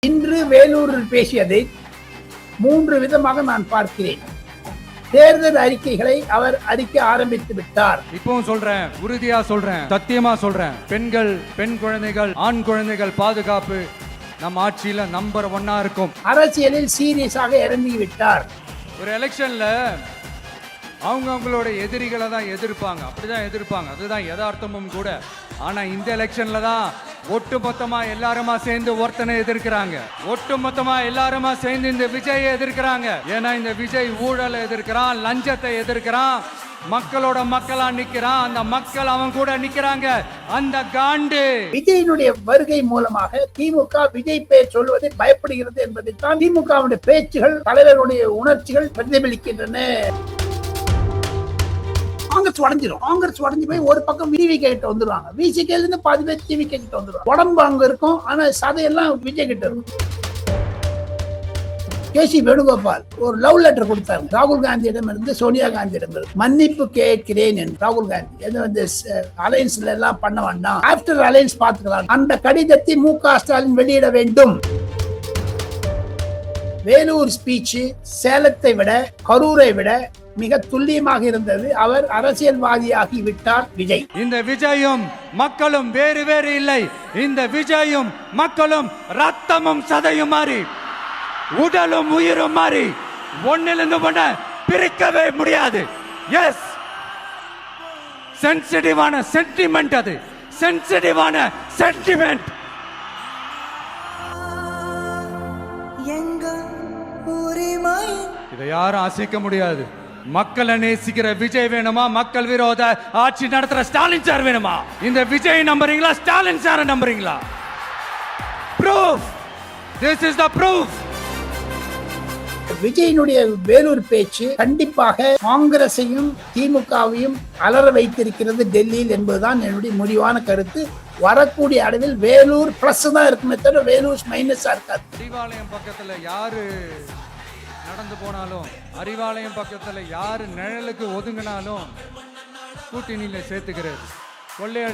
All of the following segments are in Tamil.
இன்று வேலூரில் பேசியதை 3 விதமாக நான் பார்க்கிறேன். தேர்தல் அறிக்கைகளை அவர் அறிக்க ஆரம்பித்து விட்டார். இப்பவும் சொல்றேன், உறுதியா சொல்றேன், சத்தியமா சொல்றேன், பெண்கள், பெண் குழந்தைகள், ஆண் குழந்தைகள் பாதுகாப்பு நம்ம ஆட்சியில நம்பர் 1 இருக்கும். அரசியலில் சீரியஸாக இறங்கி விட்டார். ஒரு எலெக்ஷன்ல அவங்களோட எதிரிகளை தான் எதிர்ப்பாங்க, அப்படிதான் எதிர்ப்பாங்க, அதுதான் யதார்த்தமும் கூட. ஆனா இந்த எலெக்ஷன்ல தான் ஒட்டுமொத்தமா எல்லாருமா சேர்ந்து ஒருத்தனை எதிர்க்கிறாங்க, ஒட்டுமொத்தமா எல்லாருமா சேர்ந்து இந்த விஜயை எதிர்க்கிறாங்க. ஏன்னா இந்த விஜய் ஊழலை எதிர்க்கிறான், லஞ்சத்தை எதிர்க்கிறான், மக்களோட மக்களா நிக்கிறான், அந்த மக்கள் அவன் கூட நிக்கிறாங்க. அந்த காண்டு விஜயினுடைய வருகை மூலமாக திமுக விஜய் பேர் சொல்வதை பயப்படுகிறது என்பதைத்தான் திமுகவுடைய பேச்சுகள், தலைவருடைய உணர்ச்சிகள் பிரதிபலிக்கின்றன. காங்கிரஸ் உடஞ்சு போய் ஒரு பக்கம் விவிகே கிட்ட வந்துருவாங்க, விசிகேல இருந்து பாதி பேர் டிவிகே கிட்ட வந்துருவாங்க. உடம்பு அங்க இருக்கும், ஆனா சதையெல்லாம் விஜய் கிட்ட இருக்கும். கேசி வேணுகோபால் ஒரு லவ் லெட்டர் கொடுத்தாங்க ராகுல் காந்தியிடம் இருந்து, சோனியா காந்தியிடம் இருந்து. மன்னிப்பு கேட்கிறேன் என்று ராகுல் காந்தி அலையன்ஸ்ல எல்லாம் பண்ண வேண்டாம், ஆப்டர் அலையன்ஸ் பார்த்துக்கலாம். அந்த கடிதத்தை மு.க. ஸ்டாலின் வெளியிட வேண்டும். வேலூர் ஸ்பீச் சேலத்தை விட, கரூரை விட மிக துல்லியமாக இருந்தது. அவர் அரசியல்வாதியாகி விட்டார் விஜய். இந்த விஜயும் மக்களும் வேறு வேறு இல்லை. இந்த விஜயும் மக்களும் ரத்தமும் சதையும் மாறி, உடலும் உயிரும் மாறி, ஒன்னிலிருந்து ஒண்ண பிரிக்கவே முடியாது. எஸ், சென்சிட்டிவான சென்டிமெண்ட், அது சென்சிட்டிவான சென்டிமெண்ட். இதை யாரும் அசைக்க முடியாது. மக்களை நேசிக்கிற விஜய் வேணுமா, மக்கள் விரோத ஆட்சி நடத்துற ஸ்டாலின் சார் வேணுமா? இந்த விஜய் நம்புறீங்களா, ஸ்டாலின் சார் நம்புறீங்களா? Proof, this is the proof. விஜயினுடைய வேலூர் பேச்சு கண்டிப்பாக காங்கிரஸையும் திமுகவையும் அலற வைத்திருக்கிறது டெல்லியில் என்பதுதான் என்னுடைய முடிவான கருத்து. வரக்கூடிய அளவில் வேலூர் பிளஸ் தான் இருக்குமே தவிர வேலூர் மைனஸா இருக்காது. அறிவாலயம் பக்கத்துல யாரு நடந்து போனாலும், அறிவாலயம் பக்கத்துல யாரு நிழலுக்கு ஒதுங்கினாலும் கூட்டணியில சேர்த்துக்கிறது.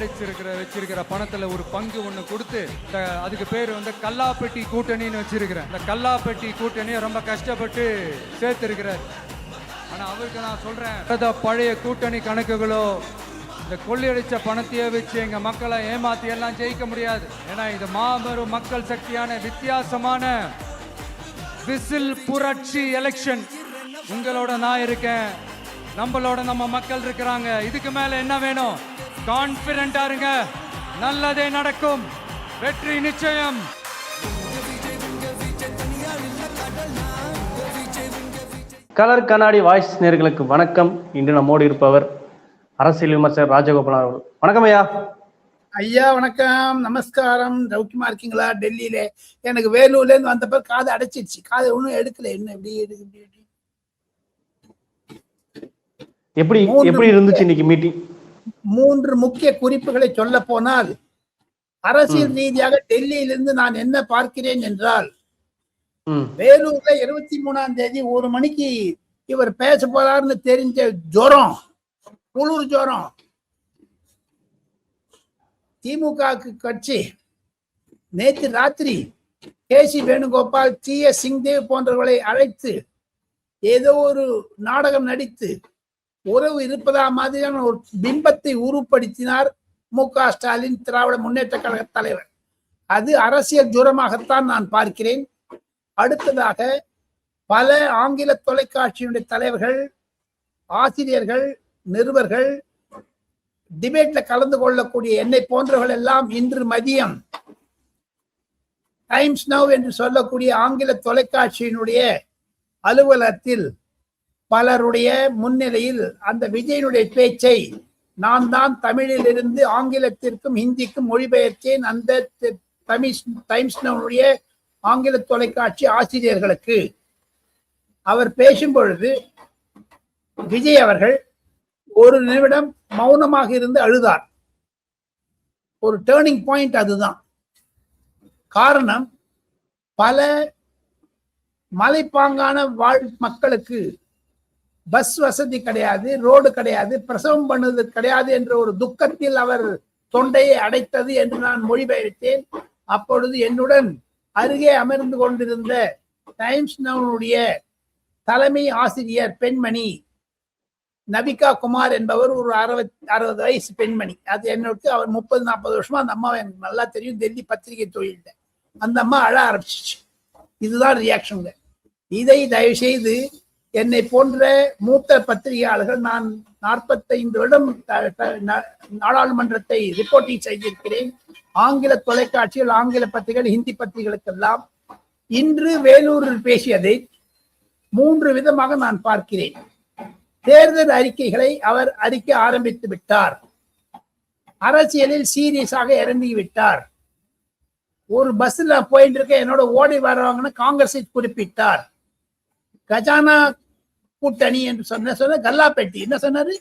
வச்சிருக்கிற பணத்துல ஒரு பங்கு ஒண்ணு கொடுத்து, அதுக்கு பேர் கல்லாப்பெட்டி கூட்டணின்னு வச்சிருக்கிறேன். இந்த கல்லாப்பெட்டி கூட்டணியை ரொம்ப கஷ்டப்பட்டு சேர்த்திருக்கிறார். ஆனா அவருக்கு நான் சொல்றேன், பழைய கூட்டணி கணக்குகளோ இந்த கொள்ளையடிச்ச பணத்தையே வச்சு எங்க மக்களை ஏமாத்தி எல்லாம் ஜெயிக்க முடியாது. ஏன்னா இது மாபெரும் மக்கள் சக்தியான வித்தியாசமான விசில் புரட்சி எலெக்ஷன். உங்களோட நான் இருக்கேன், நம்மளோட நம்ம மக்கள் இருக்கிறாங்க. இதுக்கு மேல என்ன வேணும்? கான்பிடென்ட்டா இருங்க, நல்லதே நடக்கும், வெற்றி நிச்சயம். கலர் கண்ணாடி வாய்ஸ் நேயர்களுக்கு வணக்கம். இன்று நம்மோடு இருப்பவர் அரசியல் விமர்சகர் ராஜகோபால் அவர்கள். வணக்கம் ஐயா. ஐயா வணக்கம், நமஸ்காரம். சௌக்கியமா இருக்கீங்களா? டெல்லியில எனக்கு வேலூர்ல இருந்து வந்தப்ப காது அடைச்சிருச்சு, காது ஒன்றும் எடுக்கல. என்ன எப்படி இருந்துச்சு இன்னைக்கு மீட்டிங்? 3 முக்கிய குறிப்புகளை சொல்ல போனால், அரசியல் ரீதியாக டெல்லியிலிருந்து நான் என்ன பார்க்கிறேன் என்றால், வேலூர்ல 23ஆம் தேதி 1 மணிக்கு இவர் பேச போறாருன்னு தெரிஞ்ச ஜுரம், குளிர் ஜுரம் திமுக கட்சி நேற்று ராத்திரி கேசி வேணுகோபால், டி.எஸ். சிங்தேவ் போன்றவர்களை அழைத்து ஏதோ ஒரு நாடகம் நடித்து உறவு இருப்பதா மாதிரியான ஒரு பிம்பத்தை உருப்படுத்தினார் மு.க. ஸ்டாலின், திராவிட முன்னேற்ற கழக தலைவர். அது அரசியல் ஜுரமாகத்தான் நான் பார்க்கிறேன். அடுத்ததாக பல ஆங்கில தொலைக்காட்சியினுடைய தலைவர்கள், ஆசிரியர்கள், நிருபர்கள், டிபேட்ல கலந்து கொள்ளக்கூடிய என்னை போன்றவர்கள் எல்லாம் இன்று மதியம் டைம்ஸ் நவ் என்று சொல்லக்கூடிய ஆங்கில தொலைக்காட்சியினுடைய அலுவலகத்தில் பலருடைய முன்னிலையில் அந்த விஜயனுடைய பேச்சை நான் தான் தமிழில் இருந்து ஆங்கிலத்திற்கும் ஹிந்திக்கும் மொழிபெயர்த்தேன். அந்த டைம்ஸ் நவ்வுடைய ஆங்கில தொலைக்காட்சி ஆசிரியர்களுக்கு அவர் பேசும் பொழுது விஜய் அவர்கள் 1 நிமிடம் மௌனமாக இருந்து அழுதார். ஒரு டேர்னிங் பாயிண்ட் அதுதான். காரணம், பல மலைப்பாங்கான வாழ் மக்களுக்கு பஸ் வசதி கிடையாது, ரோடு கிடையாது, பிரசவம் பண்ணுவது கிடையாது என்ற ஒரு துக்கத்தில் அவர் தொண்டையை அடைத்தது என்று நான் மொழிபெயர்த்தேன். அப்பொழுது என்னுடன் அருகே அமர்ந்து கொண்டிருந்த டைம்ஸ் நவுனுடைய தலைமை ஆசிரியர் பெண்மணி நபிகா குமார் என்பவர் ஒரு 60 வயசு பெண்மணி. அது என்னோட அவர் 30-40 வருஷமா அந்த அம்மா எனக்கு நல்லா தெரியும், டெல்லி பத்திரிகை தொழில்ல. அந்த அம்மா அழ ஆரம்பிச்சிச்சு. இதுதான் ரியாக்ஷனுங்க. இதை தயவு செய்து என்னை போன்ற மூத்த பத்திரிகையாளர்கள், நான் 45 வருடம் நாடாளுமன்றத்தை ரிப்போர்ட்டிங் செய்திருக்கிறேன். ஆங்கில தொலைக்காட்சிகள், ஆங்கில பத்திரிகைகள், ஹிந்தி பத்திரிகைகளுக்கெல்லாம். இன்று வேலூரில் பேசியதை 3 விதமாக நான் பார்க்கிறேன். தேர்தல் அறிக்கைகளை அவர் அறிக்கை ஆரம்பித்து விட்டார். அரசியலில் சீரியஸாக இறங்கி விட்டார். ஒரு பஸ்ல போயிட்டு இருக்க என்னோட ஓடி வரவங்கன்னு காங்கிரஸை குறிப்பிட்டார். கஜானா கூட்டணி என்று சொன்ன கல்லாப்பேட்டி என்ன சொன்னாரு?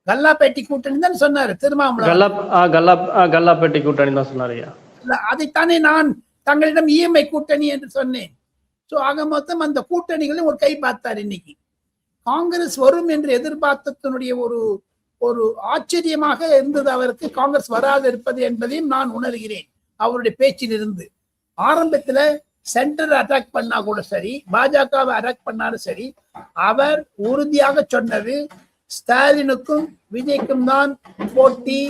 கல்லாப்பேட்டி கூட்டணி தான் சொன்னாரு திருமாவளவன். கல்லாப்பேட்டி கூட்டணி தான் சொன்னாரு. அதைத்தானே நான் தங்களிடம் இஎம்ஐ கூட்டணி என்று சொன்னேன். சோ ஆக மொத்தம் அந்த கூட்டணிகளும் ஒரு கை பார்த்தார். இன்னைக்கு காங்கிரஸ் வரும் என்று எதிர்பார்த்ததனுடைய ஒரு ஆச்சரியமாக இருந்தது அவருக்கு, காங்கிரஸ் வராது இருப்பது என்பதையும் நான் உணர்கிறேன் அவருடைய பேச்சிலிருந்து. ஆரம்பத்துல சென்டர் அட்டாக் பண்ணா கூட சரி, பாஜகவை அட்டாக் பண்ணாலும் சரி, அவர் உறுதியாக சொன்னது ஸ்டாலினுக்கும் விஜய்க்கும் தான் போட்டி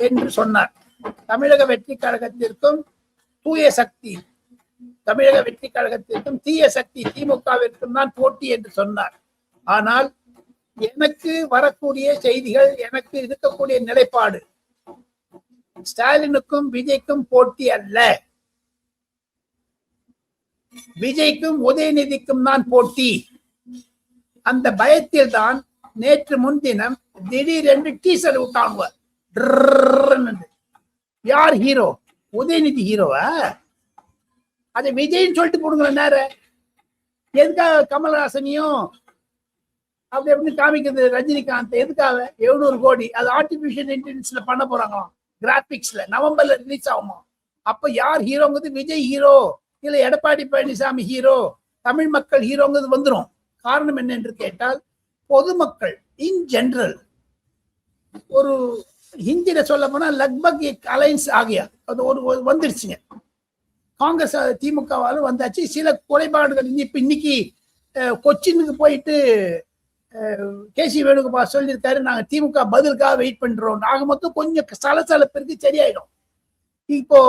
என்று சொன்னார். தமிழக வெற்றி கழகத்திற்கும் தூய சக்தி, தமிழக வெற்றி கழகத்திற்கும் தீய சக்தி திமுகவிற்கும் தான் போட்டி என்று சொன்னார். ஆனால் எனக்கு வரக்கூடிய செய்திகள், எனக்கு இருக்கக்கூடிய நிலைப்பாடு, ஸ்டாலினுக்கும் விஜய்க்கும் போட்டி அல்ல, விஜய்க்கும் உதயநிதிக்கும் தான் போட்டி. அந்த பயத்தில் தான் நேற்று முன்தினம் திடீரென்று டீசர் விட்டாங்க. யார் ஹீரோ? உதயநிதி ஹீரோவா? அதை விஜய்ன்னு சொல்லிட்டு போடுங்களேன். நேரம் எதுக்காக கமல்ஹாசனையும் அப்படி எப்படி காமிக்கிறது ரஜினிகாந்த்? எதுக்காக 700 கோடி? அது ஆர்டிபிஷியல் இன்டெலிஜென்ஸ்ல பண்ண போறாங்களாம், கிராபிக்ஸ்ல நவம்பர்ல ரிலீஸ் ஆகுமா? அப்ப யார் ஹீரோங்கிறது? விஜய் ஹீரோ இல்ல எடப்பாடி பழனிசாமி ஹீரோ, தமிழ் மக்கள் ஹீரோங்கிறது வந்துடும். காரணம் என்ன என்று கேட்டால், பொதுமக்கள் இன் ஜெனரல், ஒரு ஹிந்தியில சொல்ல போனா லக்பக் அலைன்ஸ் ஆகியா அது ஒரு வந்துருச்சுங்க. காங்கிரஸ் திமுகவாலும் வந்தாச்சு. சில குறைபாடுகள் இன்னைக்கு கொச்சினுக்கு போயிட்டு கேசி வேணுகோபால் சொல்லியிருக்காரு, நாங்க திமுக பதிலுக்காக வெயிட் பண்றோம். ஆக மொத்தம் கொஞ்சம் சலசலப்பிற்கு சரியாயிடும். இப்போ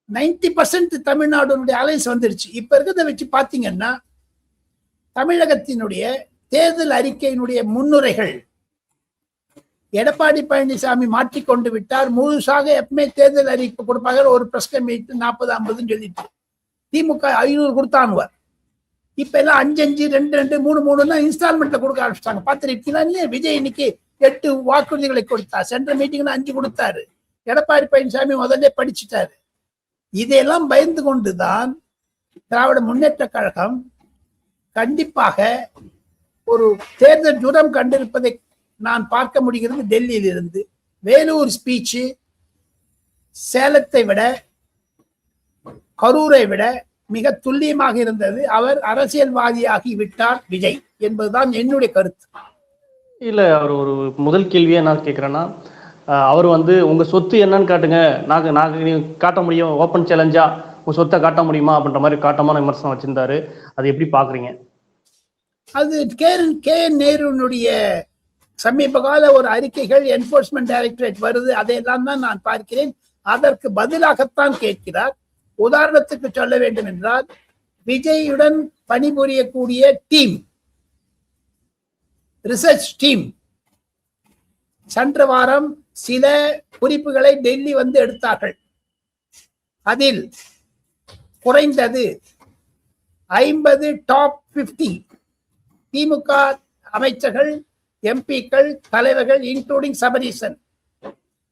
90% தமிழ்நாடுடைய அலைன்ஸ் வந்துருச்சு. இப்ப இருக்கிறத வச்சு பாத்தீங்கன்னா தமிழகத்தினுடைய தேர்தல் அறிக்கையினுடைய முன்னுரைகள் எடப்பாடி பழனிசாமி மாற்றிக்கொண்டு விட்டார். முழுசாக எப்பவுமே தேர்தல் அறிக்கை கொடுப்பாங்க, ஒரு பிரஸ் மீட் 40-50 சொல்லிட்டு. திமுக 500 கொடுத்தானுவார். இப்ப எல்லாம் 5-5, 2-2, 3-3 இன்ஸ்டால்மெண்ட்ல கொடுக்க ஆரம்பிச்சிட்டாங்க. பார்த்துருக்கீங்களா? விஜய் இன்னைக்கு 8 வாக்குறுதிகளை கொடுத்தார். சென்ற மீட்டிங்ல 5 கொடுத்தாரு. எடப்பாடி பழனிசாமி முதல்ல படிச்சுட்டாரு. இதையெல்லாம் பயந்து கொண்டுதான் திராவிட முன்னேற்ற கழகம் கண்டிப்பாக ஒரு தேர்தல் ஜுரம் கண்டிருப்பதை நான் பார்க்க முடிகிறது. டெல்லியில் இருந்து வேலூர் ஸ்பீச்சு சேலத்தை விட, கரூரை விட மிக துல்லியமாக இருந்தது. அவர் அரசியல்வாதியாகி விட்டார் விஜய் என்பதுதான் என்னுடைய கருத்து. இல்ல, அவர் ஒரு முதல் கேள்வியா நான் கேட்கிறேன்னா, அவர் உங்க சொத்து என்னன்னு காட்டுங்க, நாங்க காட்ட முடியும், ஓப்பன் சேலஞ்சா உங்க சொத்தை காட்ட முடியுமா அப்படின்ற மாதிரி காட்டமான விமர்சனம் வச்சிருந்தாரு. அது எப்படி பாக்குறீங்க? அது கே நேருனுடைய சமீப கால ஒரு அறிக்கைகள், என்போர்ஸ்மெண்ட் டைரக்டரேட் வருது, அதையெல்லாம் தான் நான் பார்க்கிறேன். அதற்கு பதிலாகத்தான் கேட்கிறார். உதாரணத்துக்கு சொல்ல வேண்டும் என்றால், விஜயுடன் பணிபுரியக்கூடிய டீம், ரிசர்ச் டீம் சென்ற வாரம் சில குறிப்புகளை டெல்லி எடுத்தார்கள். அதில் குறைந்தது 50 டாப் 50 திமுக அமைச்சர்கள், எம்பிக்கள், தலைவர்கள், இன்க்ளூடிங் சபரீசன்,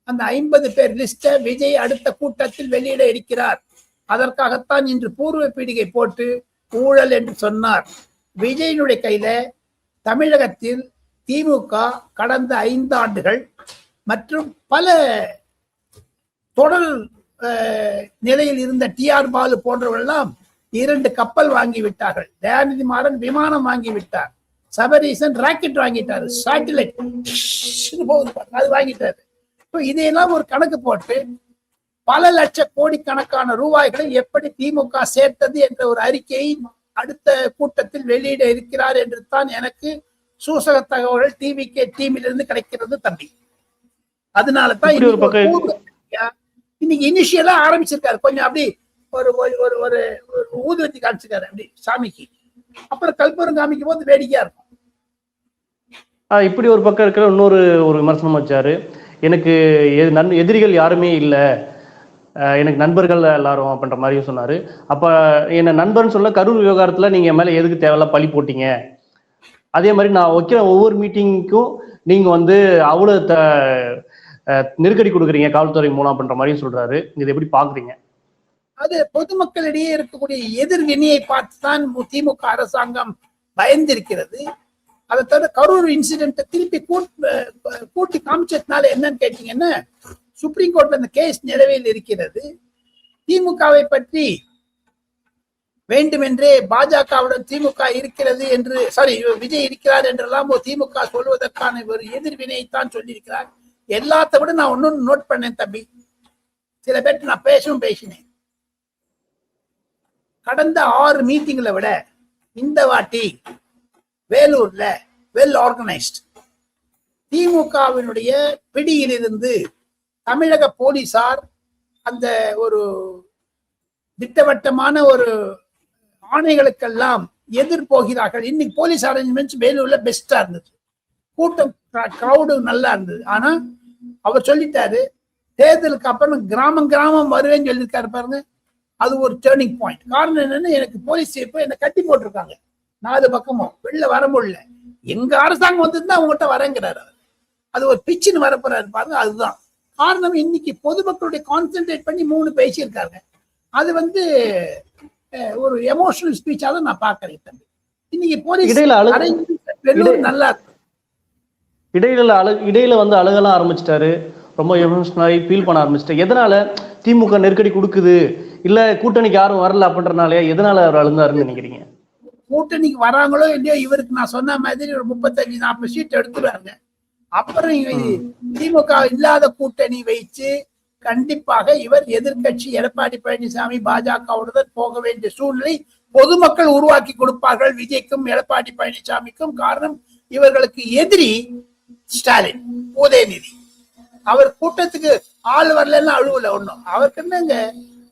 அந்த 50 பேர் லிஸ்ட விஜய் அடுத்த கூட்டத்தில் வெளியிட இருக்கிறார். அதற்காகத்தான் இன்று பூர்வ பீடிகை போட்டு ஊழல் என்று சொன்னார். விஜயனுடைய கையில தமிழகத்தில் திமுக கடந்த 5 ஆண்டுகள் மற்றும் பல தொடர் நிலையில் இருந்த டிஆர் பாலு போன்றவர்களெல்லாம் 2 கப்பல் வாங்கி விட்டார்கள். தயாநிதி மாறன் விமானம் வாங்கி விட்டார். சபரீசன் ராக்கெட் வாங்கிட்டாரு, சேட்டலைட் அது வாங்கிட்டாரு. இதையெல்லாம் ஒரு கணக்கு போட்டு பல லட்ச கோடிக்கணக்கான ரூபாய்களை எப்படி திமுக சேர்த்தது என்ற ஒரு அறிக்கையை அடுத்த கூட்டத்தில் வெளியிட இருக்கிறார் என்று தான் எனக்கு சூசக தகவல்கள் டிவிகே டீமிலிருந்து கிடைக்கிறது தம்பி. அதனால தான் இன்னைக்கு இனிஷியலா ஆரம்பிச்சிருக்காரு. கொஞ்சம் அப்படி ஒரு ஒரு ஒரு ஊதுவத்தி காமிச்சிருக்காரு அப்படி சாமிக்கு, அப்புறம் கல்பூரம் காமிக்கும் போது வேடிக்கையா இருக்கும். இப்படி ஒரு பக்கம் இருக்கிற இன்னொரு விமர்சனம் வச்சாரு, எனக்கு எதிரிகள் யாருமே இல்லை, எனக்கு நண்பர்கள் எல்லாரும் அப்படின்ற மாதிரியும் சொன்னாரு. அப்ப என்ன நண்பர்னு சொல்ல கரூர் விவகாரத்துல நீங்க மேல எதுக்கு தேவையில்ல பழி போட்டீங்க, அதே மாதிரி நான் வைக்கிற ஒவ்வொரு மீட்டிங்க்கும் நீங்க வந்து அவ்வளவு நெருக்கடி கொடுக்குறீங்க காவல்துறை மூலம் அப்படின்ற மாதிரியும் சொல்றாரு. இது எப்படி பாக்குறீங்க? அது பொதுமக்களிடையே இருக்கக்கூடிய எதிர்வினையை பார்த்துதான் திமுக அரசாங்கம் பயந்திருக்கிறது. அதை தவிர கரூர் இன்சிடென்ட் திருப்பி கூட்டி காமிச்சதுனால என்னன்னு கேட்டீங்கன்னா, சுப்ரீம் கோர்ட்ல அந்த கேஸ் நிலவில் இருக்கிறது. திமுகவை பற்றி வேண்டுமென்றே பாஜகவுடன் திமுக இருக்கிறது என்று, சாரி விஜய் இருக்கிறார் என்றெல்லாம் திமுக சொல்வதற்கான ஒரு எதிர்வினையைத்தான் சொல்லியிருக்கிறார். எல்லாத்த விட நான் ஒன்னு நோட் பண்ணேன் தம்பி, சில பேருக்கு நான் பேசினேன். கடந்த 6 மீட்டிங்களை விட இந்த வாட்டி வேலூர்ல வெல் ஆர்கனைஸ்ட் திமுகவினுடைய பிடியிலிருந்து தமிழக போலீசார் அந்த ஒரு திட்டவட்டமான ஒரு ஆணைகளுக்கெல்லாம் எதிர்போகிறார்கள். இன்னைக்கு போலீஸ் அரேஞ்ச்மெண்ட்ஸ் வேலூர்ல பெஸ்டா இருந்தது, கூட்டம் கிரௌடு நல்லா இருந்தது. ஆனா அவர் சொல்லிட்டாரு, தேர்தலுக்கு அப்புறம் கிராமம் வருவேன்னு சொல்லியிருக்காரு பாருங்க. அது ஒரு டேர்னிங் பாயிண்ட். காரணம் என்னன்னா, எனக்கு போலீஸ் இப்ப என்ன கட்டி போட்டிருக்காங்க 4 பக்கமும், வெளில வர முடியல. எங்க அரசாங்கம் வந்துருந்தா அவங்ககிட்ட வரங்கிறாரு. அது ஒரு பிச்சுன்னு வரப்போறாரு பாருங்க. அதுதான் காரணம். இன்னைக்கு பொதுமக்களுடைய கான்சென்ட்ரேட் பண்ணி 3 பேசியிருக்காங்க. அது வந்து ஒரு எமோஷனல் ஸ்பீச்சா தான் நான் பாக்குறேன் தம்பி. இன்னைக்கு போலீஸ் நல்லா இருக்கு. இடையில வந்து அழுகலாம் ஆரம்பிச்சிட்டாரு, ரொம்ப எமோஷனலாகி ஃபீல் பண்ண ஆரம்பிச்சிட்டாரு. எதனால திமுக நெருக்கடி கொடுக்குது, இல்ல கூட்டணிக்கு யாரும் வரல அப்படின்றனாலே எதனால அவர் அழுந்தாருன்னு நினைக்கிறீங்க? கூட்டணிக்கு வராங்களோ இல்லையோ, இவருக்கு நான் சொன்ன மாதிரி ஒரு 35-40 சீட் எடுத்துருவாங்க. அப்புறம் திமுக இல்லாத கூட்டணி வைத்து கண்டிப்பாக இவர் எதிர்கட்சி எடப்பாடி பழனிசாமி பாஜகவுடன் போக வேண்டிய சூழ்நிலை பொதுமக்கள் உருவாக்கி கொடுப்பார்கள் விஜய்க்கும் எடப்பாடி பழனிசாமிக்கும். காரணம், இவர்களுக்கு எதிரி ஸ்டாலின், உதயநிதி. அவர் கூட்டத்துக்கு ஆள் வரலன்னா அழுவல ஒண்ணும். அவருக்கு என்னங்க,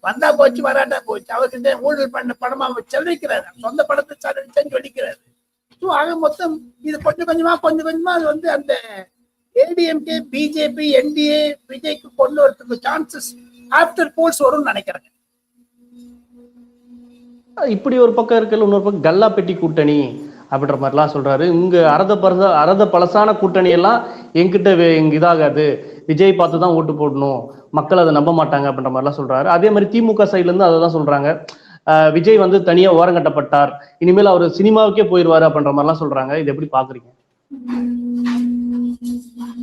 வந்தா போச்சு வராட்டா போச்சு, அவருக்கு ஊழல் பண்ண படமா செலவிக்கிறாரு, சொந்த படத்தை செலவிச்சேன்னு சொல்லிக்கிறாரு. ஆக மொத்தம் இது கொஞ்சம் கொஞ்சமா அது வந்து அந்த ஏடிஎம்கே பிஜேபி என்டிஏ விஜய்க்கு கொண்டு வரதுக்கு சான்சஸ் ஆஃப்டர் போல்ஸ் வரும்னு நினைக்கிறேன். இப்படி ஒரு பக்கம் இருக்கல, இன்னொரு பக்கம் கல்லா பெட்டி கூட்டணி அப்படின்ற மாதிரிலாம் சொல்றாரு. இங்க அரத பழசான கூட்டணி எல்லாம் என்கிட்ட இதாகாது, விஜய் பார்த்து தான் ஓட்டு போடணும், மக்கள் அதை நம்ப மாட்டாங்க அப்படின்ற மாதிரிலாம் சொல்றாரு. அதே மாதிரி திமுக சைட்ல இருந்து அதை தான் சொல்றாங்க, விஜய் வந்து தனியா ஓரங்கட்டப்பட்டார், இனிமேல் அவர் சினிமாவுக்கே போயிடுவாரு அப்படின்ற மாதிரிலாம் சொல்றாங்க. இது எப்படி பாக்குறீங்க?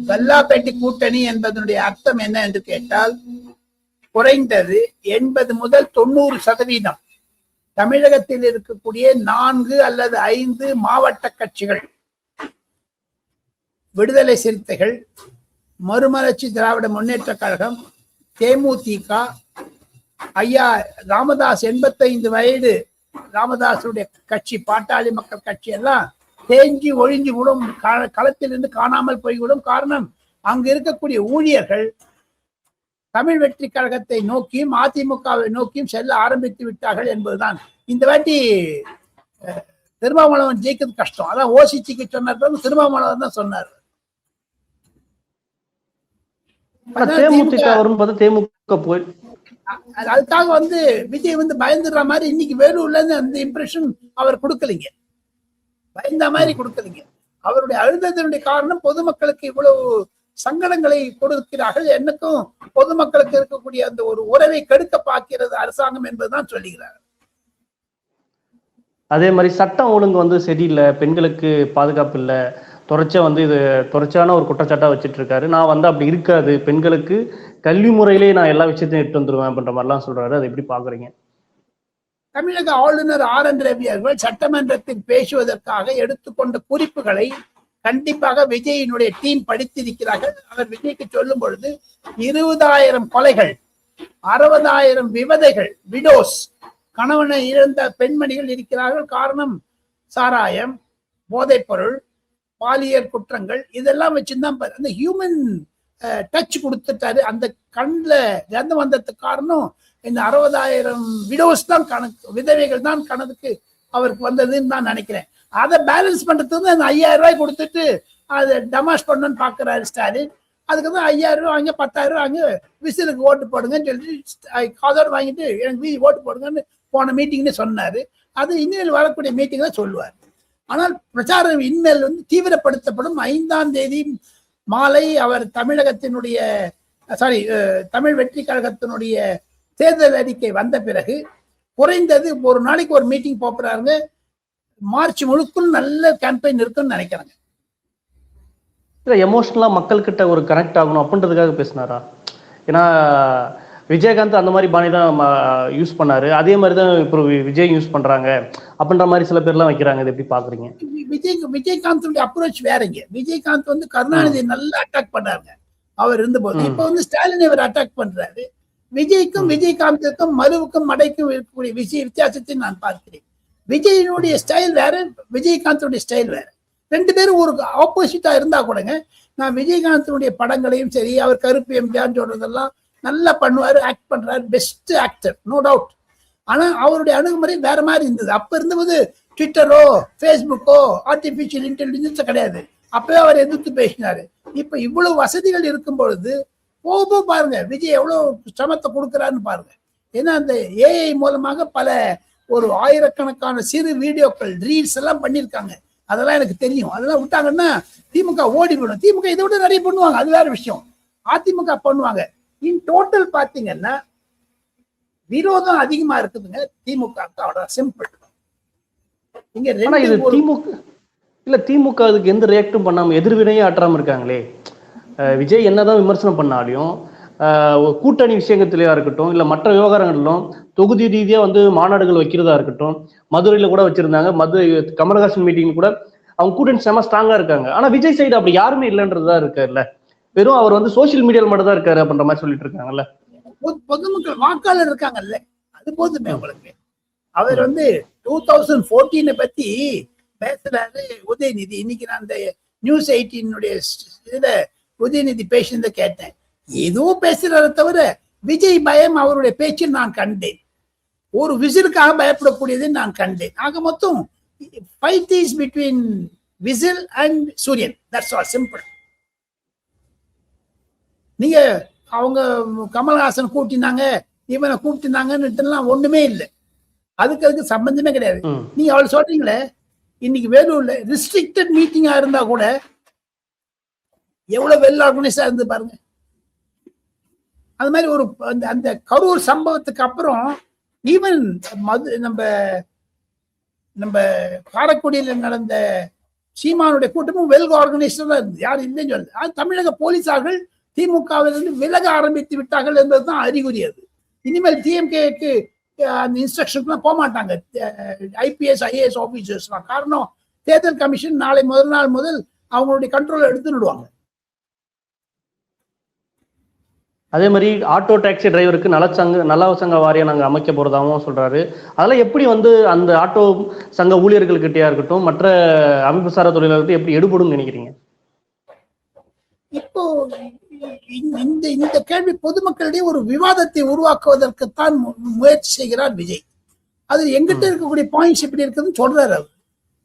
கல்லாப்பேட்டி கூட்டணி என்பதனுடைய அர்த்தம் என்ன என்று கேட்டால், குறைந்தது 80 முதல் 90% தமிழகத்தில் இருக்கக்கூடிய 4 அல்லது 5 மாவட்ட கட்சிகள், விடுதலை சிறுத்தைகள், மறுமலர்ச்சி திராவிட முன்னேற்ற கழகம், தேமுதிக, ஐயா ராமதாஸ் 85 வயது ராமதாசுடைய கட்சி பாட்டாளி மக்கள் கட்சி எல்லாம் தேங்கி ஒழிஞ்சு விடும், களத்திலிருந்து காணாமல் போய்விடும். காரணம், அங்கு இருக்கக்கூடிய ஊழியர்கள் தமிழ் வெற்றி கழகத்தை நோக்கியும் அதிமுகவை நோக்கியும் செல்ல ஆரம்பித்து விட்டார்கள் என்பதுதான். இந்த வாட்டி திருமாவளவன் ஜெயிக்கிறது கஷ்டம். அதான் ஓசிச்சிக்கு சொன்னார், திருமாவளவன் தான் சொன்னார். அதுக்காக வந்து விஜய் வந்து பயந்துடுற மாதிரி இன்னைக்கு வேலூர்ல இருந்து அந்த இம்ப்ரெஷன் அவர் கொடுக்கலீங்க, பயந்த மாதிரி கொடுக்கலீங்க. அவருடைய அழுதத்தினுடைய காரணம், பொதுமக்களுக்கு இவ்வளவு சங்கடங்களை கொடுக்கிறார்கள், என்னக்கும் பொதுமக்களுக்கு இருக்கக்கூடிய அந்த ஒரு உறவை கெடுக்க பார்க்கிறது அரசாங்கம் என்பதுதான் சொல்லுகிறார். அதே மாதிரி சட்டம் ஒழுங்கு வந்து சரியில்லை, பெண்களுக்கு பாதுகாப்பு இல்லை, தொடர்ச்சியான ஒரு குற்றச்சாட்டா வச்சுட்டு இருக்காரு. நான் வந்து அப்படி இருக்காது, பெண்களுக்கு கல்வி முறையிலே நான் எல்லா விஷயத்தையும் எடுத்து வந்துருவேன் அப்படின்ற மாதிரிலாம் சொல்றாரு. அதை எப்படி பாக்குறீங்க? தமிழக ஆளுநர் RN ரவி அவர்கள் சட்டமன்றத்தில் பேசுவதற்காக எடுத்துக்கொண்ட குறிப்புகளை கண்டிப்பாக விஜயினுடைய டீம் படித்திருக்கிறார்கள். அவர் விஜய்க்கு சொல்லும் பொழுது 20,000 கொலைகள் 60,000 விதவைகள், விடோஸ், கணவனை இழந்த பெண்மணிகள் இருக்கிறார்கள். காரணம் சாராயம், போதைப் பொருள், பாலியல் குற்றங்கள், இதெல்லாம் வச்சுதான் அந்த ஹியூமன் டச் கொடுத்துட்டாரு. அந்த கண்ணில் கந்தம் வந்ததுக்கு காரணம் இந்த 60,000 விடோஸ் தான் கணக்கு, விதவைகள் தான் கணக்கு அவருக்கு வந்ததுன்னு நான் நினைக்கிறேன். அதை பேலன்ஸ் பண்றதுக்கு அந்த 5,000 ரூபாய் கொடுத்துட்டு அதை டமாஷ் பண்ணணும்னு பாக்குறாரு ஸ்டாலின். அதுக்கு தான் 5,000 ரூபாய் வாங்க, 10,000 ரூபாய் வாங்க, விசிலுக்கு ஓட்டு போடுங்கன்னு சொல்லிட்டு காதோடு வாங்கிட்டு எனக்கு ஓட்டு போடுங்கன்னு போன மீட்டிங்னு சொன்னாரு. அது இனிமேல் வரக்கூடிய மீட்டிங் தான் சொல்லுவார். ஆனால் பிரச்சாரம் இனிமேல் தீவிரப்படுத்தப்படும். 5ஆம் தேதி மாலை அவர் தமிழகத்தினுடைய தமிழ் வெற்றி கழகத்தினுடைய தேர்தல் அறிக்கை வந்த பிறகு குறைந்தது ஒரு நாளைக்கு ஒரு மீட்டிங் போறாங்க. மார்ச் முழுக்குள் நல்ல கேம்பெயின் இருக்குன்னு நினைக்கிறாங்க. எமோஷனலா மக்கள் கிட்ட ஒரு கனெக்ட் ஆகணும் அப்படின்றதுக்காக பேசினாரா? ஏன்னா விஜயகாந்த் அந்த மாதிரி பாணி தான் யூஸ் பண்ணாரு, அதே மாதிரி தான் இப்போ விஜய் யூஸ் பண்றாங்க அப்படின்ற மாதிரி சில பேர்லாம் வைக்கிறாங்க. இது எப்படி பாக்குறீங்க? விஜயகாந்தோட அப்ரோச் வேறங்க. விஜயகாந்த் கருணாநிதி நல்லா அட்டாக் பண்ணாருங்க அவர் இருந்தபோது. இப்ப ஸ்டாலின் இவர் அட்டாக் பண்றாரு. விஜய்க்கும் விஜயகாந்துக்கும் மருவுக்கும் மடைக்கும் இருக்கக்கூடிய வித்தியாசத்தை நான் பார்க்கிறேன். விஜயனுடைய ஸ்டைல் வேற, விஜயகாந்தோடைய ஸ்டைல் வேற. 2 பேரும் ஒரு ஆப்போசிட்டா இருந்தா கூடங்க, நான் விஜயகாந்தனுடைய படங்களையும் சரி, அவர் கருப்பு எம்ஜிஆர் சொல்றதெல்லாம் நல்லா பண்ணுவாரு, ஆக்ட் பண்றாரு, பெஸ்ட் ஆக்டர், நோ டவுட். ஆனா அவருடைய அணுகுமுறை வேற மாதிரி இருந்தது. அப்ப இருந்தபோது ட்விட்டரோ ஃபேஸ்புக்கோ ஆர்டிபிஷியல் இன்டெலிஜென்ஸ் கிடையாது. அப்பவே அவர் எதிர்த்து பேசினாரு. இப்ப இவ்வளவு வசதிகள் இருக்கும் பொழுது போக பாருங்க விஜய் எவ்வளவு சிரமத்தை கொடுக்குறாருன்னு பாருங்க. ஏன்னா அந்த ஏஐ மூலமாக பல ஒரு 1000கணக்கான சிறு வீடியோக்கள், ரீல்ஸ் எல்லாம் பண்ணியிருக்காங்க. அதெல்லாம் எனக்கு தெரியும். அதெல்லாம் விட்டாங்கன்னா திமுக ஓடி போயிடும். திமுக இதை விட நிறைய பண்ணுவாங்க, அது வேற விஷயம். அதிமுக பண்ணுவாங்க. இன் டோட்டல் பாத்தீங்கன்னா விரோதம் அதிகமா இருக்குதுங்க திமுக. அவ்வளவு சிம்பிள். இங்க திமுக அதுக்கு எந்த ரியாக்டும் பண்ணாம எதிர்வினையே ஆற்றாம இருக்காங்களே. விஜய் என்னதான் விமர்சனம் பண்ணாலையும் கூட்டணி விஷயத்திலேயா இருக்கட்டும், இல்ல மற்ற விவகாரங்களிலும் தொகுதி ரீதியா மாநாடுகள் வைக்கிறதா இருக்கட்டும், மதுரையில கூட வச்சிருந்தாங்க. கமலஹாசன் மீட்டிங் கூட அவங்க கூட்டணி செம ஸ்ட்ராங்கா இருக்காங்க. ஆனா விஜய் சைடு அப்படி யாருமே இல்லைன்றதுதான் இருக்காருல்ல. வெறும் அவர் சோசியல் மீடியால மட்டும் தான் இருக்காரு அப்படின்ற மாதிரி சொல்லிட்டு இருக்காங்கல்ல. பொதுமக்கள் வாக்காளர் இருக்காங்கல்ல, அது போதுமே உங்களுக்கு. அவர் 2014 பத்தி பேசுறாரு உதயநிதி. இன்னைக்கு நான் அந்த நியூஸ் 18 இதுல உதயநிதி பேசுறத கேட்டேன். ஏதோ பேசுறத தவிர விஜய் பயம் அவருடைய பேச்சில் நான் கண்டேன். ஒரு விசிலுக்காக பயப்படக்கூடியதை நான் கண்டேன். ஆக மொத்தம் fight is between whistle and சூரியன். That's all, simple. நீங்க அவங்க கமல்ஹாசன் கூட்டினாங்க, இவனை கூட்டினாங்கன்னு ஒண்ணுமே இல்லை. அதுக்கு சம்பந்தமே கிடையாது. நீங்க அவள் சொல்றீங்களே, இன்னைக்கு வேலூர்ல ரிஸ்ட்ரிக்டட் மீட்டிங்கா இருந்தா கூட எவ்வளவு வெல் ஆர்கனைஸ்டா இருந்து பாருங்க. அது மாதிரி ஒரு அந்த கரூர் சம்பவத்துக்கு அப்புறம் ஈவன் நம்ம காரைக்குடியில் நடந்த சீமானுடைய கூட்டமும் வெல் ஆர்கனைஸ்டா தான் இருந்தது. யாரும் இல்லைன்னு சொல்லு. அது தமிழக போலீசார்கள் திமுகவிலிருந்து விலக ஆரம்பித்து விட்டார்கள் என்பதுதான் அறிகுறி. அது இனிமேல் டிஎம்கேக்கு அந்த இன்ஸ்ட்ரக்ஷனுக்குலாம் போக மாட்டாங்க ஐபிஎஸ் ஐஏஎஸ் ஆபீசர்ஸ்லாம். காரணம் தேர்தல் கமிஷன் நாளை முதல் நாள் முதல் அவங்களுடைய கண்ட்ரோல் எடுத்துடுவாங்க. அதே மாதிரி ஆட்டோ டாக்ஸி டிரைவருக்கு நல சங்க வாரியம் நாங்கள் அமைக்க போறதாகவும் சொல்றாரு. அதெல்லாம் எப்படி அந்த ஆட்டோ சங்க ஊழியர்கள்கிட்டயா இருக்கட்டும், மற்ற அமைப்பு சாரா தொழிலாளர்கள் எப்படி எடுபடும் நினைக்கிறீங்க? இப்போ இந்த கேள்வி பொதுமக்களிடையே ஒரு விவாதத்தை உருவாக்குவதற்குத்தான் முயற்சி செய்கிறார் விஜய். அது எங்கிட்ட இருக்கக்கூடிய பாயிண்ட்ஸ் எப்படி இருக்குதுன்னு சொல்றாரு அவர்.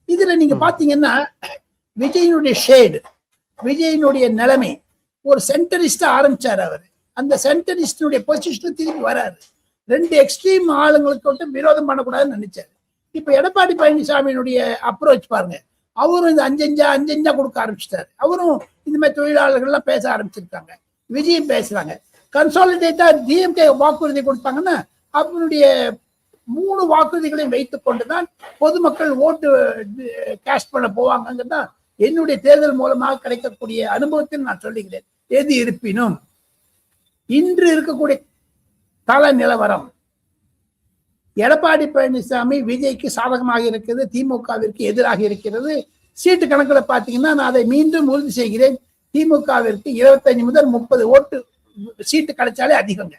இதுல நீங்க பாத்தீங்கன்னா விஜயினுடைய ஷேடு, விஜயினுடைய நிலைமை, ஒரு சென்டரிஸ்டா ஆரம்பிச்சாரு அவர். அந்த சென்டரிஸ்டுடைய பொசிஷன் திரும்பி வராரு. 2 எக்ஸ்ட்ரீம் ஆளுங்களுக்கு விரோதம் பண்ணக்கூடாதுன்னு நினைச்சாரு. இப்ப எடப்பாடி பழனிசாமியினுடைய அப்ரோச் பாருங்க. அவரும் இந்த 5 கொடுக்க ஆரம்பிச்சிட்டாரு. அவரும் இந்த மாதிரி தொழிலாளர்கள்லாம் பேச ஆரம்பிச்சிருக்காங்க. விஜயம் பேசுறாங்க. கன்சாலிடேட்டா டிஎம்கே வாக்குறுதி கொடுத்தாங்கன்னா அவருடைய 3 வாக்குறுதிகளையும் வைத்துக் கொண்டுதான் பொதுமக்கள் ஓட்டு கேஷ் பண்ண போவாங்கன்னு என்னுடைய தேர்தல் மூலமாக கிடைக்கக்கூடிய அனுபவத்தில் நான் சொல்லுகிறேன். எது இருப்பினும் இன்று இருக்கக்கூடிய கால நிலவரம் எடப்பாடி பழனிசாமி விஜய்க்கு சாதகமாக இருக்கிறது, திமுகவிற்கு எதிராக இருக்கிறது. சீட்டு கணக்கில் பார்த்தீங்கன்னா நான் அதை மீண்டும் உறுதி செய்கிறேன். திமுகவிற்கு 25 முதல் 30 ஓட்டு சீட்டு கிடைச்சாலே அதிகங்க.